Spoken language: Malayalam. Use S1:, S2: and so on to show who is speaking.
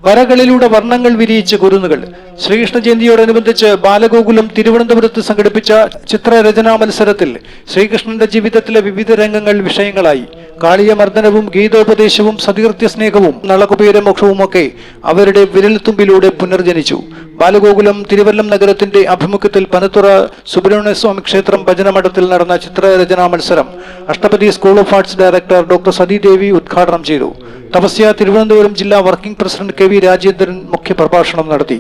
S1: വരകളിലൂടെ വർണ്ണങ്ങൾ വിരിയിച്ച കുരുന്നുകൾ. ശ്രീകൃഷ്ണ ജയന്തിയോടനുബന്ധിച്ച് ബാലഗോകുലം തിരുവനന്തപുരത്ത് സംഘടിപ്പിച്ച ചിത്രരചനാ മത്സരത്തിൽ ശ്രീകൃഷ്ണന്റെ ജീവിതത്തിലെ വിവിധ രംഗങ്ങൾ വിഷയങ്ങളായി. കാളിയമർദ്ദനവും ഗീതോപദേശവും സതീർത്ഥ്യ സ്നേഹവും നളകുബേരമോക്ഷവുമൊക്കെ അവരുടെ വിരൽത്തുമ്പിലൂടെ പുനർജനിച്ചു. ബാലഗോകുലം തിരുവല്ലം നഗരത്തിന്റെ ആഭിമുഖ്യത്തിൽ പനത്തുറ സുബ്രഹ്മണ്യസ്വാമി ക്ഷേത്രം ഭജനമഠത്തിൽ നടന്ന ചിത്രരചനാ മത്സരം Ashtapadi school of arts director doctor Sathidevi ഉദ്ഘാടനം ചെയ്തു. തപസ്യ തിരുവനന്തപുരം ജില്ലാ working president K V Rajendran മുഖ്യപ്രഭാഷണം നടത്തി.